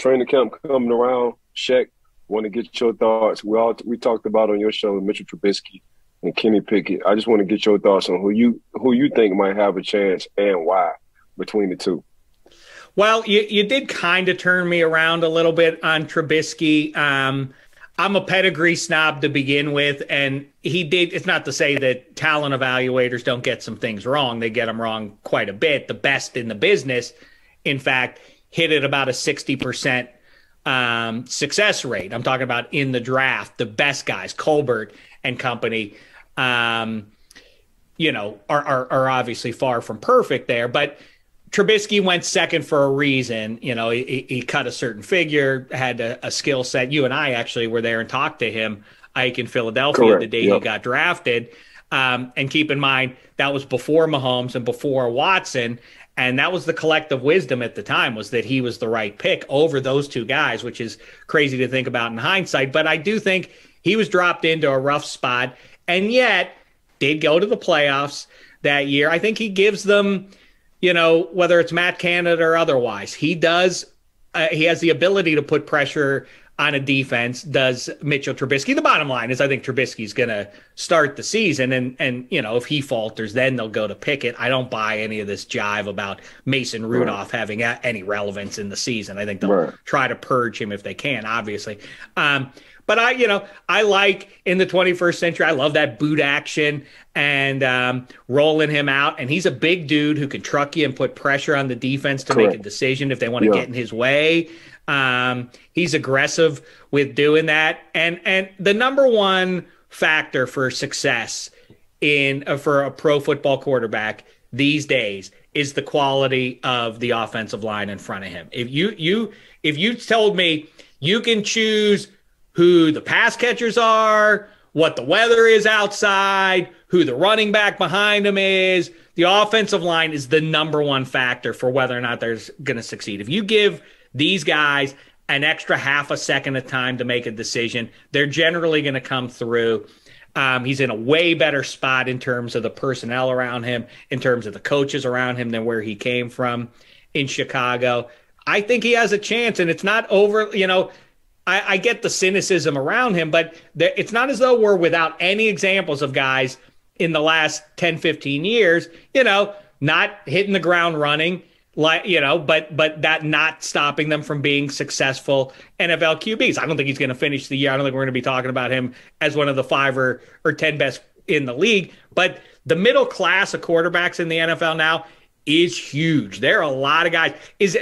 training camp coming around, Shaq, want to get your thoughts. We talked about on your show Mitchell Trubisky and Kenny Pickett. I just want to get your thoughts on who you think might have a chance and why between the two. Well, you did kind of turn me around a little bit on Trubisky. I'm a pedigree snob to begin with, and he did. It's not to say that talent evaluators don't get some things wrong. They get them wrong quite a bit. The best in the business, in fact, hit at about a 60% success rate. I'm talking about in the draft. The best guys, Colbert and company, are obviously far from perfect there, but Trubisky went second for a reason. He cut a certain figure, had a skill set. You and I actually were there and talked to him, Ike, in Philadelphia. Correct. The day he got drafted. And keep in mind, that was before Mahomes and before Watson. And that was the collective wisdom at the time, was that he was the right pick over those two guys, which is crazy to think about in hindsight. But I do think he was dropped into a rough spot and yet did go to the playoffs that year. I think he gives them, whether it's Matt Canada or otherwise, he has the ability to put pressure on a defense, does Mitchell Trubisky. The bottom line is I think Trubisky's going to start the season, and if he falters, then they'll go to Pickett. I don't buy any of this jive about Mason Rudolph having any relevance in the season. I think they'll try to purge him if they can, obviously. But I like in the 21st century, I love that boot action and rolling him out. And he's a big dude who can truck you and put pressure on the defense to make a decision if they want to get in his way. He's aggressive with doing that. And the number one factor for success for a pro football quarterback these days is the quality of the offensive line in front of him. If you told me you can choose who the pass catchers are, what the weather is outside, who the running back behind him is, the offensive line is the number one factor for whether or not they're going to succeed. If you give these guys an extra half a second of time to make a decision, they're generally going to come through. He's in a way better spot in terms of the personnel around him, in terms of the coaches around him than where he came from in Chicago. I think he has a chance, and it's not over, I get the cynicism around him, but it's not as though we're without any examples of guys in the last 10, 15 years, not hitting the ground running, but that not stopping them from being successful NFL QBs. I don't think he's going to finish the year. I don't think we're going to be talking about him as one of the 5 or 10 best in the league. But the middle class of quarterbacks in the NFL now is huge. There are a lot of guys. Is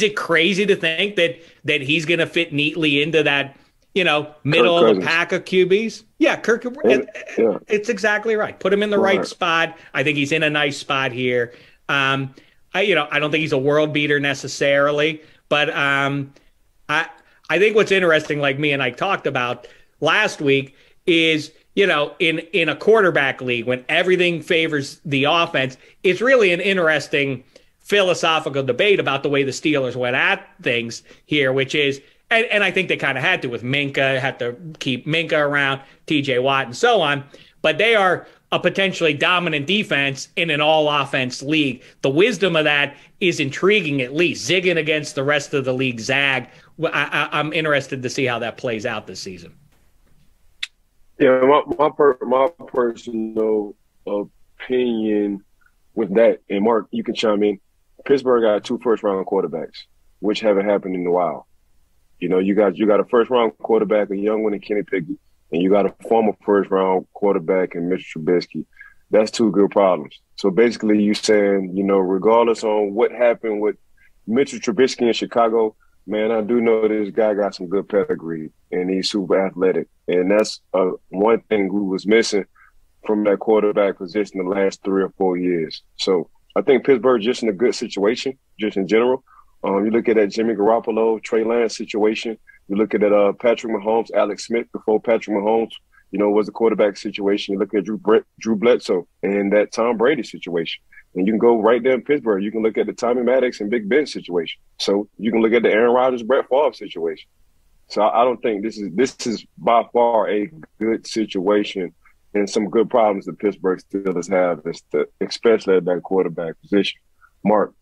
it crazy to think that he's going to fit neatly into that, middle of the pack of QBs? Yeah, Kirk. Yeah. It's exactly right. Put him in the right spot. I think he's in a nice spot here. I don't think he's a world beater necessarily, but I think what's interesting, like me and I talked about last week, is in a quarterback league when everything favors the offense, it's really an interesting philosophical debate about the way the Steelers went at things here, which is, and I think they kind of had to with Minka, had to keep Minka around, TJ Watt, and so on, but they are a potentially dominant defense in an all-offense league. The wisdom of that is intriguing, at least. Zigging against the rest of the league zag. I'm interested to see how that plays out this season. Yeah, my personal opinion with that, and Mark, you can chime in, Pittsburgh got 2 first-round quarterbacks, which haven't happened in a while. You got a first-round quarterback, a young one in Kenny Pickett, and you got a former first-round quarterback in Mitch Trubisky. That's 2 good problems. So basically you saying, regardless on what happened with Mitchell Trubisky in Chicago, man, I do know this guy got some good pedigree, and he's super athletic. And that's one thing who was missing from that quarterback position the last 3 or 4 years. So I think Pittsburgh just in a good situation, just in general. You look at that Jimmy Garoppolo, Trey Lance situation. You look at that Patrick Mahomes, Alex Smith before Patrick Mahomes, was the quarterback situation. You look at Drew Bledsoe and that Tom Brady situation. And you can go right there in Pittsburgh. You can look at the Tommy Maddox and Big Ben situation. So you can look at the Aaron Rodgers, Brett Favre situation. So I don't think this is by far a good situation and some good problems the Pittsburgh Steelers have, especially at that quarterback position. Mark.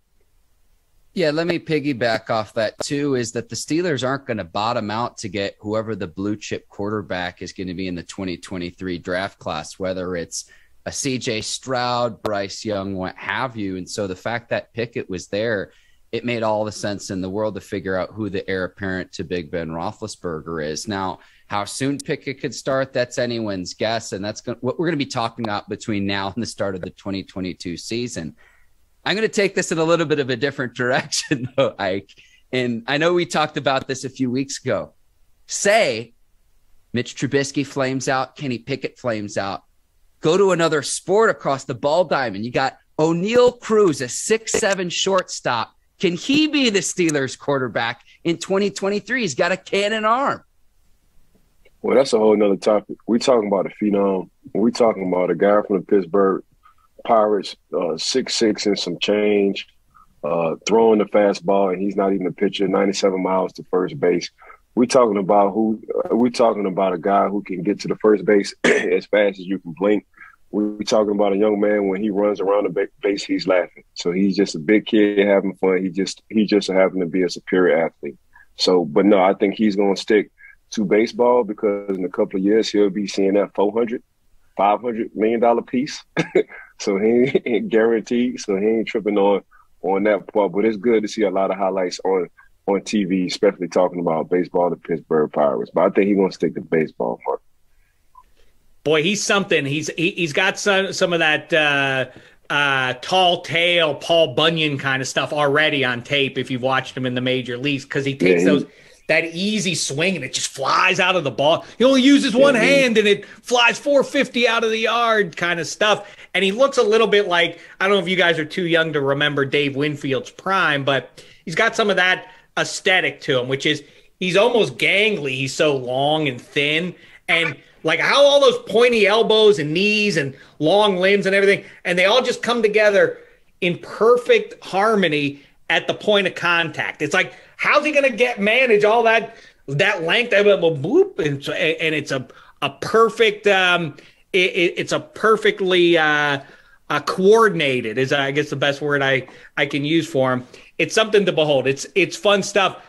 Yeah, let me piggyback off that too, is that the Steelers aren't going to bottom out to get whoever the blue chip quarterback is going to be in the 2023 draft class, whether it's a CJ Stroud, Bryce Young, what have you. And so the fact that Pickett was there, it made all the sense in the world to figure out who the heir apparent to Big Ben Roethlisberger is. Now, how soon Pickett could start, that's anyone's guess. And that's what we're going to be talking about between now and the start of the 2022 season. I'm going to take this in a little bit of a different direction, though, Ike. And I know we talked about this a few weeks ago. Say Mitch Trubisky flames out, Kenny Pickett flames out. Go to another sport across the ball diamond. You got O'Neal Cruz, a 6'7" shortstop. Can he be the Steelers quarterback in 2023? He's got a cannon arm. Well, that's a whole nother topic. We're talking about a phenom. We're talking about a guy from the Pittsburgh Pirates, 6'6" and some change, throwing the fastball, and he's not even a pitcher, 97 miles to first base. We're talking about a guy who can get to the first base as fast as you can blink. We're talking about a young man, when he runs around the base, he's laughing. So he's just a big kid having fun. He just happened to be a superior athlete. So, but no, I think he's going to stick to baseball, because in a couple of years he'll be seeing that $500 million piece. So he ain't guaranteed. So he ain't tripping on that part. But it's good to see a lot of highlights on TV, especially talking about baseball, the Pittsburgh Pirates. But I think he's going to stick to baseball, Mark. Boy, he's something. He's got some of that tall tale Paul Bunyan kind of stuff already on tape if you've watched him in the major leagues, because he takes that easy swing and it just flies out of the ball. He only uses one hand and it flies 450 out of the yard kind of stuff. And he looks a little bit like, I don't know if you guys are too young to remember Dave Winfield's prime, but he's got some of that aesthetic to him, which is he's almost gangly. He's so long and thin, and like how all those pointy elbows and knees and long limbs and everything, and they all just come together in perfect harmony at the point of contact. It's like, how's he going to manage all that length? Bloop, and it's a perfect. It's a perfectly coordinated, is I guess the best word I can use for him. It's something to behold. It's fun stuff.